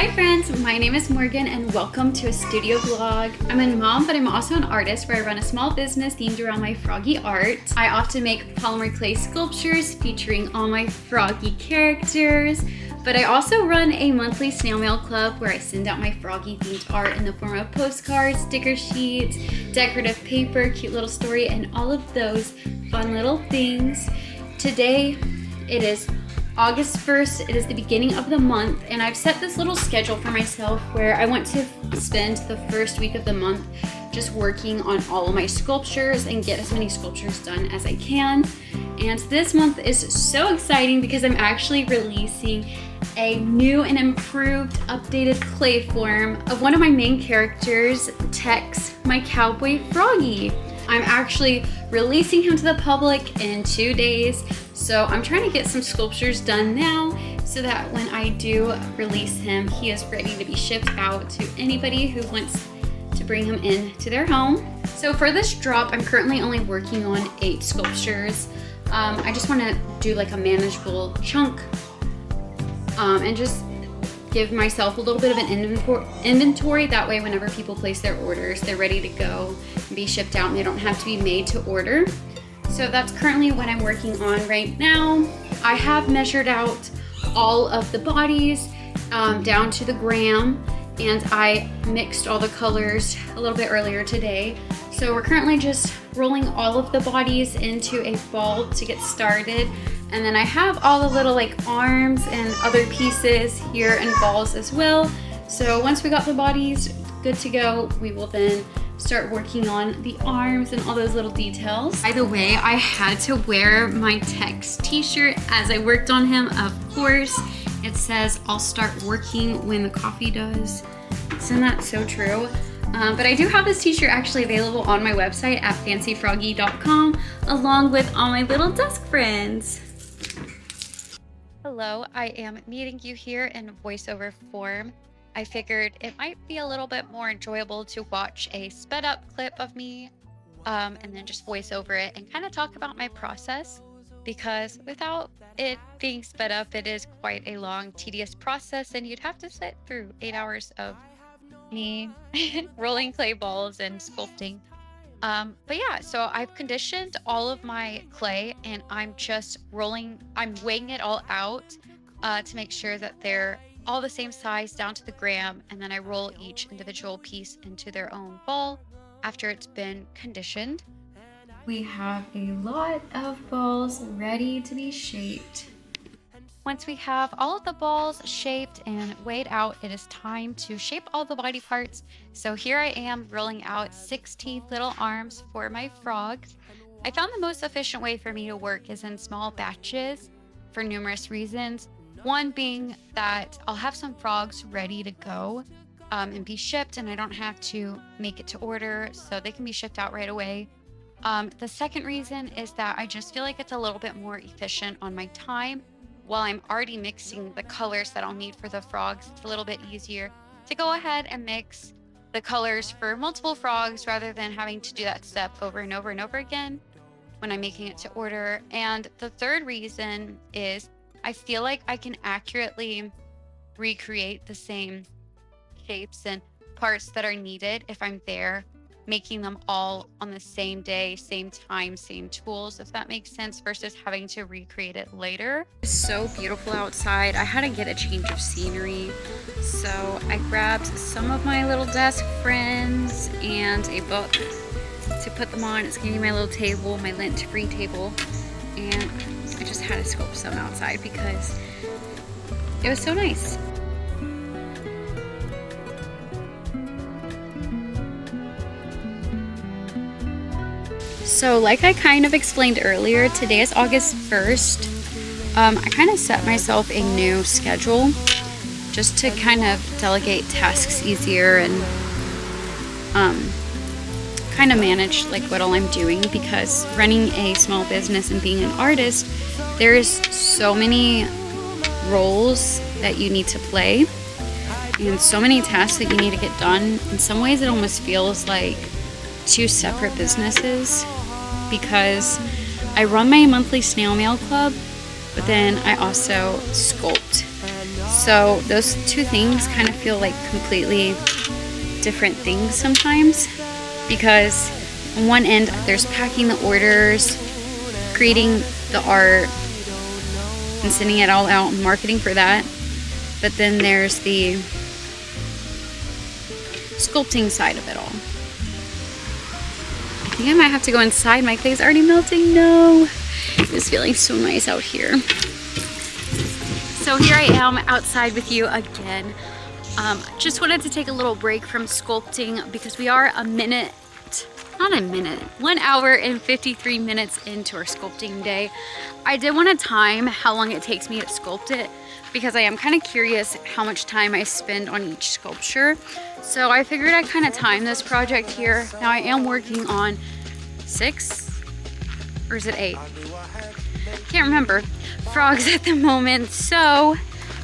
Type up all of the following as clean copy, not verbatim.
Hi friends, my name is Morgan and welcome to a studio vlog. I'm a mom, but I'm also an artist where I run a small business themed around my Froggy art. I often make polymer clay sculptures featuring all my Froggy characters, but I also run a monthly snail mail club where I send out my Froggy themed art in the form of postcards, sticker sheets, decorative paper, cute little story, and all of those fun little things. Today, it is August 1st, it is the beginning of the month, and I've set this little schedule for myself where I want to spend the first week of the month just working on all of my sculptures and get as many sculptures done as I can. And this month is so exciting because I'm actually releasing a new and improved, updated clay form of one of my main characters, Tex, my cowboy Froggy. I'm actually releasing him to the public in 2 days, so I'm trying to get some sculptures done now so that when I do release him, he is ready to be shipped out to anybody who wants to bring him in to their home. So for this drop, I'm currently only working on 8 sculptures. I just want to do like a manageable chunk and just give myself a little bit of an inventory. That way whenever people place their orders, they're ready to go and be shipped out and they don't have to be made to order. So that's currently what I'm working on right now. I have measured out all of the bodies down to the gram, and I mixed all the colors a little bit earlier today. So we're currently just rolling all of the bodies into a ball to get started. And then I have all the little like arms and other pieces here in balls as well. So once we got the bodies good to go, we will then start working on the arms and all those little details. By the way, I had to wear my Tex t-shirt as I worked on him, of course. It says, "I'll start working when the coffee does." Isn't that so true? But I do have this t-shirt actually available on my website at fancyfroggy.com, along with all my little desk friends. Hello, I am meeting you here in voiceover form. I figured it might be a little bit more enjoyable to watch a sped up clip of me and then just voice over it and kind of talk about my process, because without it being sped up, it is quite a long, tedious process, and you'd have to sit through 8 hours of me rolling clay balls and sculpting. But yeah, so I've conditioned all of my clay and I'm weighing it all out to make sure that they're all the same size down to the gram, and then I roll each individual piece into their own ball after it's been conditioned. We have a lot of balls ready to be shaped. Once we have all of the balls shaped and weighed out, it is time to shape all the body parts. So here I am rolling out 16 little arms for my frogs. I found the most efficient way for me to work is in small batches for numerous reasons. One being that I'll have some frogs ready to go and be shipped, and I don't have to make it to order, so they can be shipped out right away. The second reason is that I just feel like it's a little bit more efficient on my time. While I'm already mixing the colors that I'll need for the frogs, it's a little bit easier to go ahead and mix the colors for multiple frogs rather than having to do that step over and over and over again when I'm making it to order. And the third reason is I feel like I can accurately recreate the same shapes and parts that are needed if I'm there, making them all on the same day, same time, same tools, if that makes sense, versus having to recreate it later. It's so beautiful outside. I had to get a change of scenery, so I grabbed some of my little desk friends and a book to put them on. It's gonna be my little table, my lint-free table, and I just had to sculpt some outside because it was so nice. So like I kind of explained earlier, today is August 1st. I kind of set myself a new schedule just to kind of delegate tasks easier and kind of manage like what all I'm doing, because running a small business and being an artist, there's so many roles that you need to play and so many tasks that you need to get done. In some ways it almost feels like 2 separate businesses, because I run my monthly snail mail club, but then I also sculpt. So those two things kind of feel like completely different things sometimes, because on one end there's packing the orders, creating the art, and sending it all out and marketing for that. But then there's the sculpting side of it all. I think I might have to go inside. My clay's already melting. No, it's feeling so nice out here. So here I am outside with you again. Just wanted to take a little break from sculpting because we are 1 hour and 53 minutes into our sculpting day. I did want to time how long it takes me to sculpt it because I am kind of curious how much time I spend on each sculpture. So I figured I'd kind of time this project here. Now I am working on 6, or is it 8? Can't remember. Frogs at the moment, so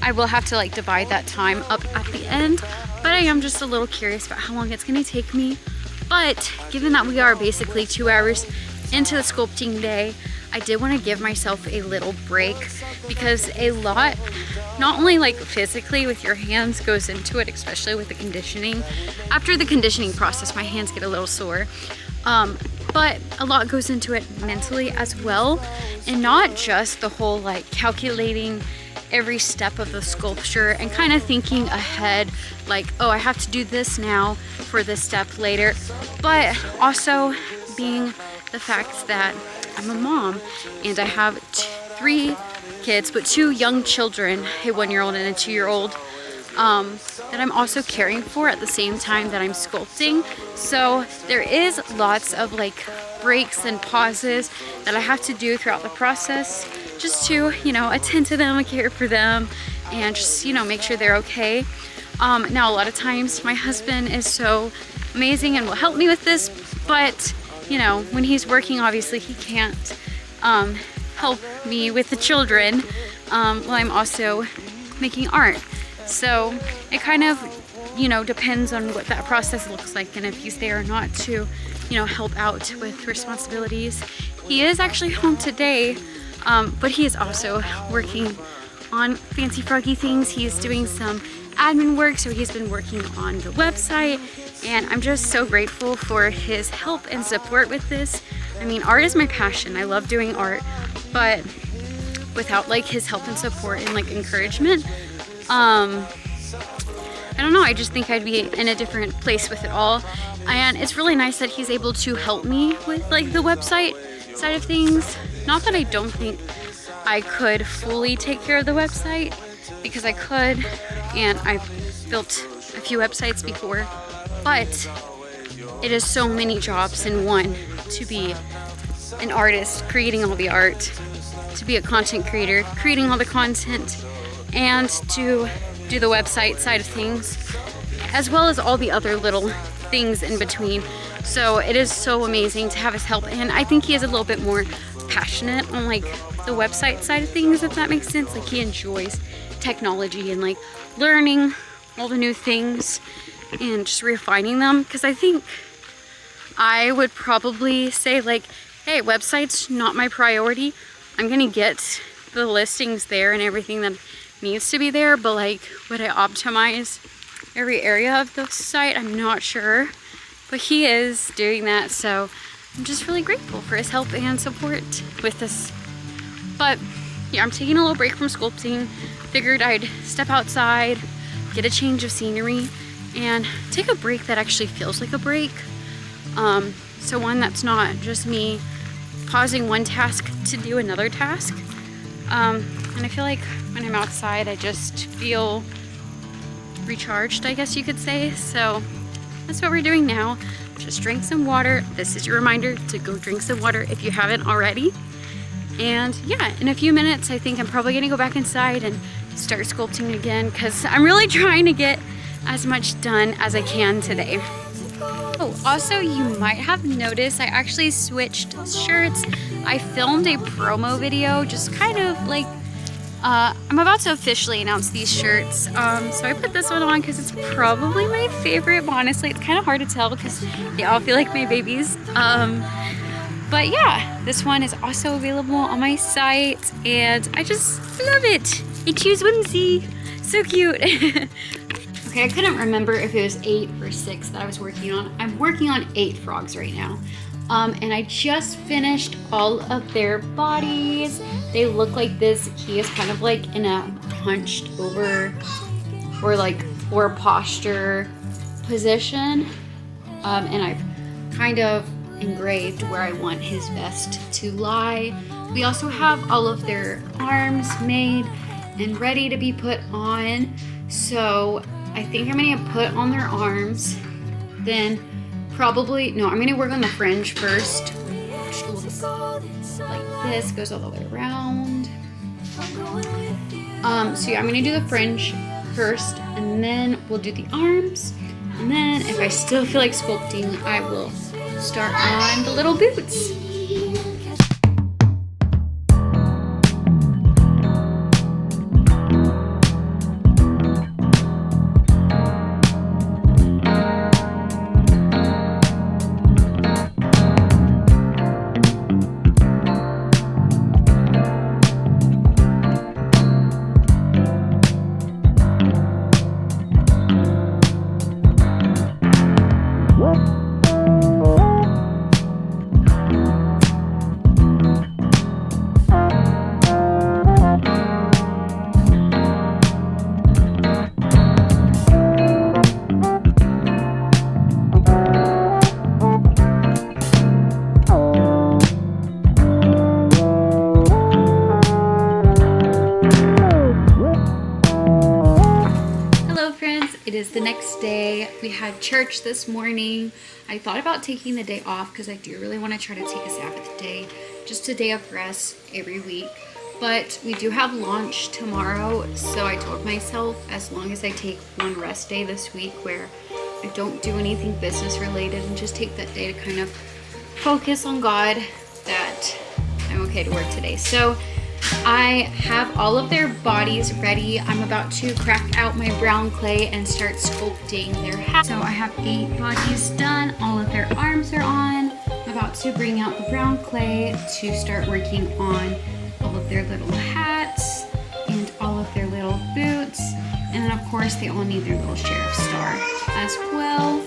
I will have to like divide that time up at the end. But I am just a little curious about how long it's going to take me. But given that we are basically 2 hours into the sculpting day, I did want to give myself a little break because a lot, not only like physically with your hands, goes into it, especially with the conditioning. After the conditioning process, my hands get a little sore. But a lot goes into it mentally as well, and not just the whole like calculating every step of the sculpture and kind of thinking ahead like, oh, I have to do this now for this step later, but also being the fact that I'm a mom and I have 3 kids, but 2 young children, a 1-year-old and a 2-year-old, that I'm also caring for at the same time that I'm sculpting. So there is lots of like breaks and pauses that I have to do throughout the process just to, you know, attend to them and care for them and just, you know, make sure they're okay. Now a lot of times my husband is so amazing and will help me with this, but you know, when he's working, obviously he can't help me with the children while I'm also making art. So it kind of, you know, depends on what that process looks like and if he's there or not to, you know, help out with responsibilities. He is actually home today, but he is also working on fancy Froggy things. He is doing some admin work, so he's been working on the website, and I'm just so grateful for his help and support with this. I mean, art is my passion. I love doing art, but without like his help and support and like encouragement, I don't know, I just think I'd be in a different place with it all. And it's really nice that he's able to help me with like the website side of things. Not that I don't think I could fully take care of the website, because I could, and I've built a few websites before, but it is so many jobs in one: to be an artist, creating all the art, to be a content creator, creating all the content, and to do the website side of things, as well as all the other little things in between. So it is so amazing to have his help, and I think he is a little bit more passionate on like the website side of things, if that makes sense. Like he enjoys technology and like learning all the new things and just refining them, because I think I would probably say like, hey, website's not my priority. I'm gonna get the listings there and everything that needs to be there, but like, would I optimize every area of the site? I'm not sure, but he is doing that, so I'm just really grateful for his help and support with this. But yeah, I'm taking a little break from sculpting. Figured I'd step outside, get a change of scenery, and take a break that actually feels like a break. So one that's not just me pausing one task to do another task. And I feel like when I'm outside, I just feel recharged, I guess you could say. So that's what we're doing now. Just drink some water. This is your reminder to go drink some water if you haven't already. And yeah, in a few minutes, I think I'm probably gonna go back inside and start sculpting again, because I'm really trying to get as much done as I can today. Oh, also you might have noticed I actually switched shirts. I filmed a promo video, just kind of like, I'm about to officially announce these shirts. So I put this one on because it's probably my favorite, but honestly it's kind of hard to tell because they all feel like my babies. But yeah, this one is also available on my site, and I just love it. I choose whimsy. So cute. Okay, I couldn't remember if it was 8 or 6 that I was working on. I'm working on 8 frogs right now. And I just finished all of their bodies. They look like this. He is kind of like in a hunched over or like floor posture position. And I've kind of engraved where I want his vest to lie. We also have all of their arms made and ready to be put on. So I think I'm gonna put on their arms, then I'm gonna work on the fringe first, which looks like this, goes all the way around. So yeah, I'm gonna do the fringe first, and then we'll do the arms, and then if I still feel like sculpting, I will start on the little boots. It is the next day. We had church this morning. I thought about taking the day off because I do really want to try to take a Sabbath day, just a day of rest every week. But we do have launch tomorrow, so I told myself as long as I take one rest day this week where I don't do anything business related and just take that day to kind of focus on God, that I'm okay to work today. So I have all of their bodies ready. I'm about to crack out my brown clay and start sculpting their hats. So I have 8 bodies done. All of their arms are on. I'm about to bring out the brown clay to start working on all of their little hats and all of their little boots. And then of course they all need their little sheriff star as well.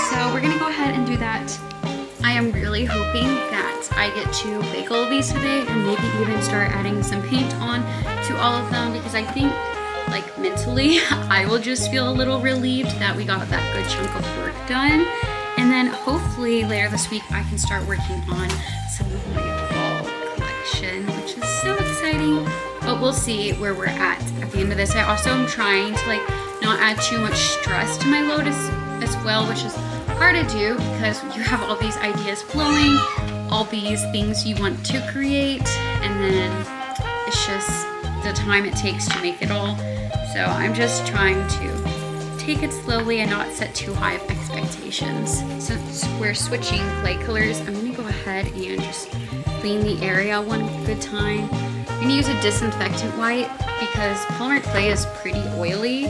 So we're gonna go ahead and do that. I am really hoping that I get to bake all of these today and maybe even start adding some paint on to all of them, because I think like mentally I will just feel a little relieved that we got that good chunk of work done. And then hopefully later this week I can start working on some of my fall collection, which is so exciting. But we'll see where we're at the end of this. I also am trying to like not add too much stress to my load as well, which is hard to do because you have all these ideas flowing, all these things you want to create, and then it's just the time it takes to make it all. So I'm just trying to take it slowly and not set too high of expectations. Since we're switching clay colors, I'm gonna go ahead and just clean the area one good time. I'm gonna use a disinfectant white because polymer clay is pretty oily,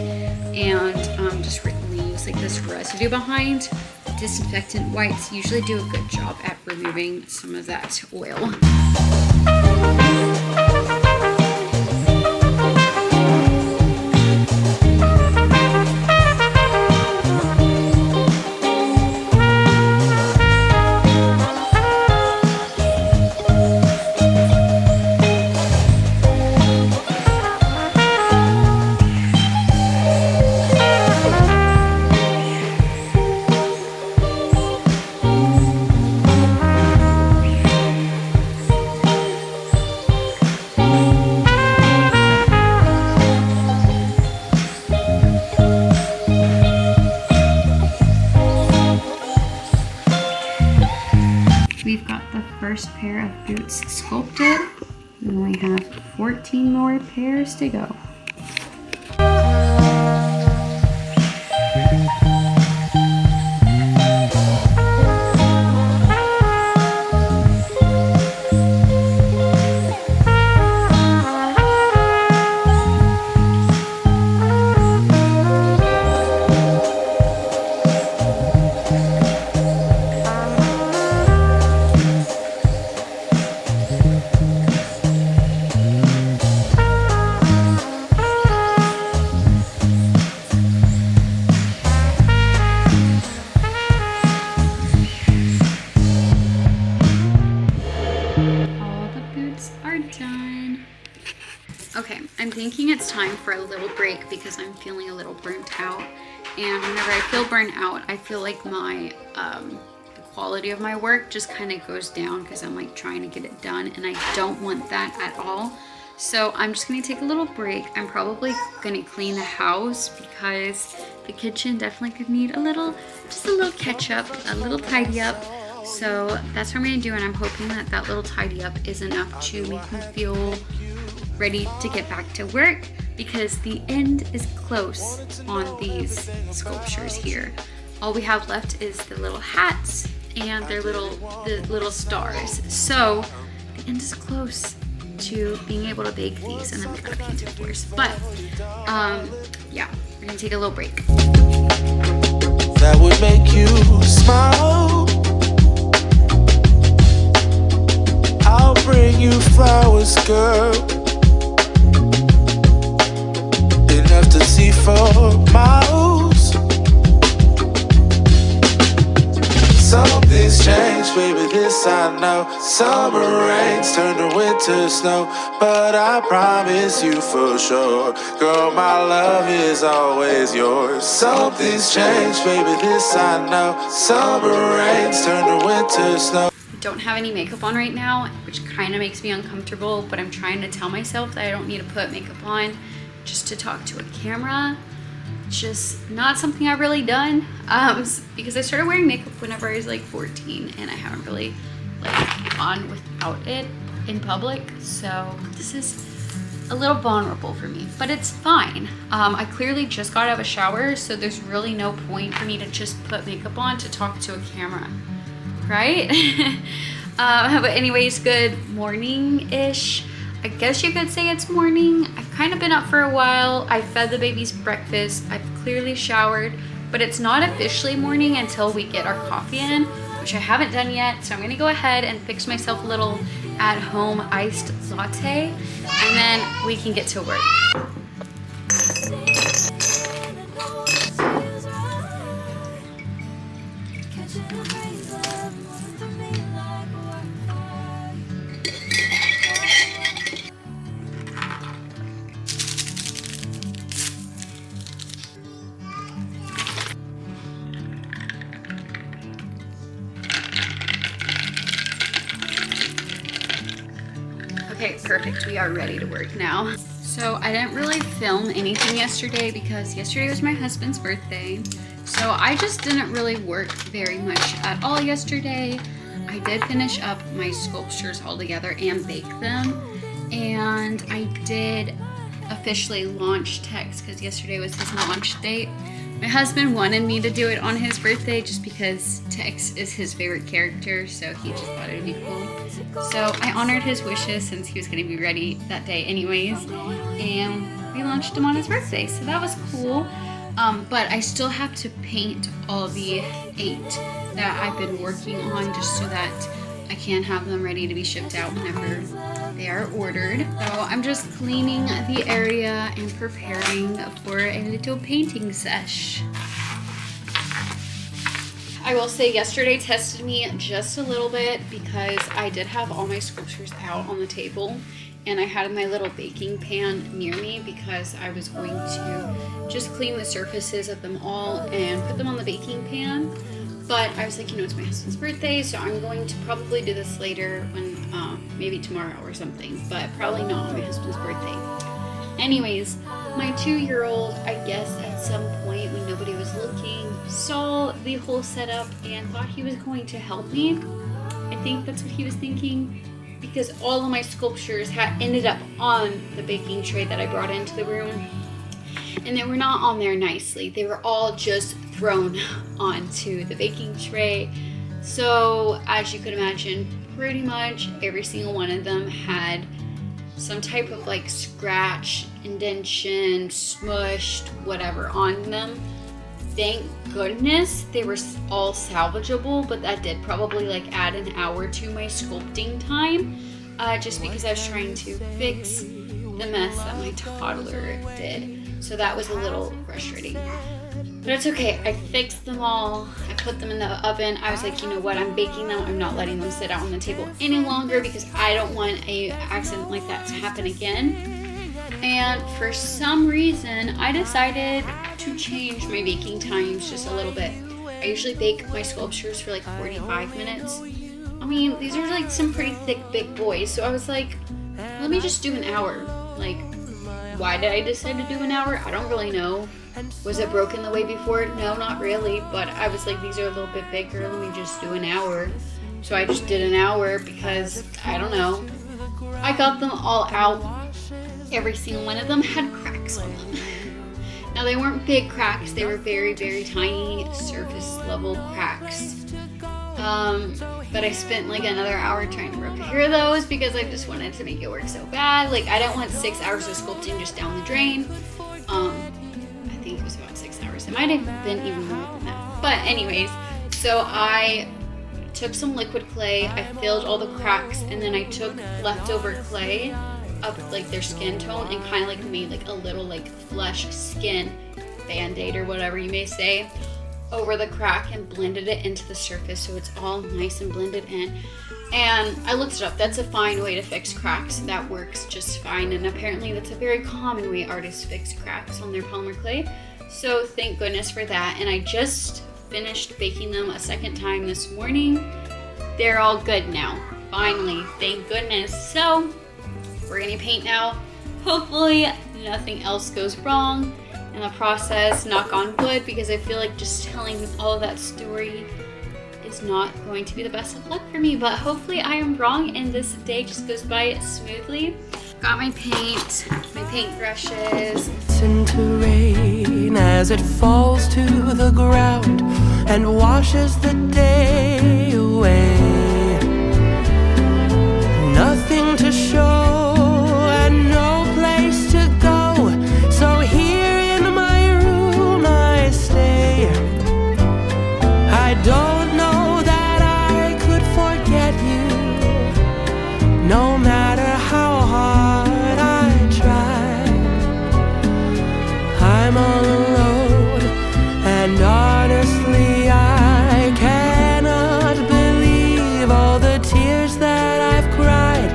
and just leaves like this residue behind. Disinfectant whites usually do a good job at removing some of that oil. We've got the first pair of boots sculpted. We only have 14 more pairs to go. thinking it's time for a little break because I'm feeling a little burnt out. And whenever I feel burnt out, I feel like my the quality of my work just kind of goes down because I'm like trying to get it done, and I don't want that at all. So I'm just gonna take a little break. I'm probably gonna clean the house because the kitchen definitely could need just a little catch up, a little tidy up. So that's what I'm gonna do, and I'm hoping that that little tidy up is enough to make me feel ready to get back to work, because the end is close on these sculptures here. All we have left is the little hats and the little stars. So the end is close to being able to bake these, and then we gotta paint, of course. But yeah, we're gonna take a little break. That would make you smile. I'll bring you flowers, girl, enough to see for miles. Something's changed, baby, this I know. Summer rains turn to winter snow, but I promise you for sure, girl, my love is always yours. Something's changed, baby, this I know. Summer rains turn to winter snow. I don't have any makeup on right now, which kind of makes me uncomfortable, but I'm trying to tell myself that I don't need to put makeup on just to talk to a camera. It's just not something I've really done, because I started wearing makeup whenever I was like 14, and I haven't really like gone without it in public. So this is a little vulnerable for me, but it's fine. I clearly just got out of a shower, so there's really no point for me to just put makeup on to talk to a camera, right? But anyways, good morning-ish. I guess you could say it's morning. I've kind of been up for a while. I fed the babies breakfast. I've clearly showered, but it's not officially morning until we get our coffee in, which I haven't done yet. So I'm gonna go ahead and fix myself a little at-home iced latte, and then we can get to work. Okay, perfect. We are ready to work now. So I didn't really film anything yesterday because yesterday was my husband's birthday. So I just didn't really work very much at all yesterday. I did finish up my sculptures all together and bake them. And I did officially launch Tex because yesterday was his launch date. My husband wanted me to do it on his birthday just because Tex is his favorite character, so he just thought it would be cool. So I honored his wishes since he was going to be ready that day anyways, and we launched him on his birthday, so that was cool. But I still have to paint all the 8 that I've been working on just so that I can have them ready to be shipped out whenever they are ordered. So I'm just cleaning the area and preparing for a little painting sesh. I will say yesterday tested me just a little bit because I did have all my sculptures out on the table, and I had my little baking pan near me because I was going to just clean the surfaces of them all and put them on the baking pan. But I was like, you know, it's my husband's birthday, so I'm going to probably do this later when, maybe tomorrow or something, but probably not on my husband's birthday. Anyways, my 2-year-old, I guess at some point when nobody was looking, saw the whole setup and thought he was going to help me. I think that's what he was thinking, because all of my sculptures had ended up on the baking tray that I brought into the room. And they were not on there nicely. They were all just thrown onto the baking tray. So as you could imagine, pretty much every single one of them had some type of like scratch, indentation, smushed, whatever on them. Thank goodness they were all salvageable, but that did probably like add an hour to my sculpting time, just because I was trying to fix the mess that my toddler did. So that was a little frustrating. But it's okay, I fixed them all, I put them in the oven. I was like, you know what, I'm baking them, I'm not letting them sit out on the table any longer because I don't want a accident like that to happen again. And for some reason, I decided to change my baking times just a little bit. I usually bake my sculptures for like 45 minutes. I mean, these are like some pretty thick, big boys. So I was like, let me just do an hour. Like, why did I decide to do an hour? I don't really know. Was it broken the way before? No, not really. But I was like, these are a little bit bigger. Let me just do an hour. So I just did an hour because, I don't know. I got them all out. Every single one of them had cracks on them. Now, they weren't big cracks. They were very, very tiny surface level cracks. But I spent like another hour trying to repair those because I just wanted to make it work so bad. Like, I don't want 6 hours of sculpting just down the drain. I think it was about 6 hours. It might have been even more than that. But anyways, so I took some liquid clay, I filled all the cracks, and then I took leftover clay up like their skin tone and kind of like made like a little like flesh skin band-aid or whatever you may say over the crack and blended it into the surface so it's all nice and blended in. And I looked it up. That's a fine way to fix cracks. That works just fine. And apparently that's a very common way artists fix cracks on their polymer clay. So thank goodness for that. And I just finished baking them a second time this morning. They're all good now. Finally, thank goodness. So we're gonna paint now. Hopefully nothing else goes wrong in the process, knock on wood, because I feel like just telling all of that story is not going to be the best of luck for me, but hopefully I am wrong and this day just goes by smoothly. Got my paint brushes. It's into rain as it falls to the ground and washes the day away. Nothing to show and no place to go, so here in my room I stay. I don't know that I could forget you, no matter how hard I try. I'm all alone, and honestly I cannot believe all the tears that I've cried.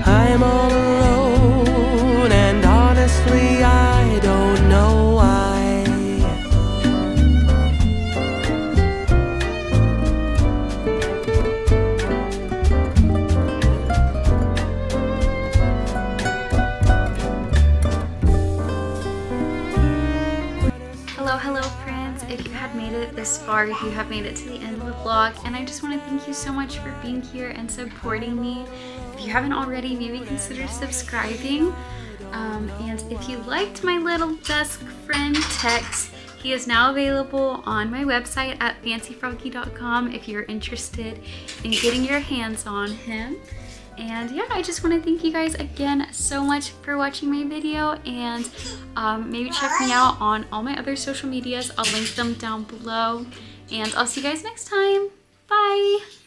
I'm all alone, and honestly I don't know why. Hello friends, if you had made it this far, if you have made it to the end of the vlog, and I just want to thank you so much for being here and supporting me. If you haven't already, maybe consider subscribing. And if you liked my little desk friend Tex, he is now available on my website at fancyfroggy.com if you're interested in getting your hands on him. And yeah, I just want to thank you guys again so much for watching my video, and maybe check me out on all my other social medias. I'll link them down below, and I'll see you guys next time. Bye!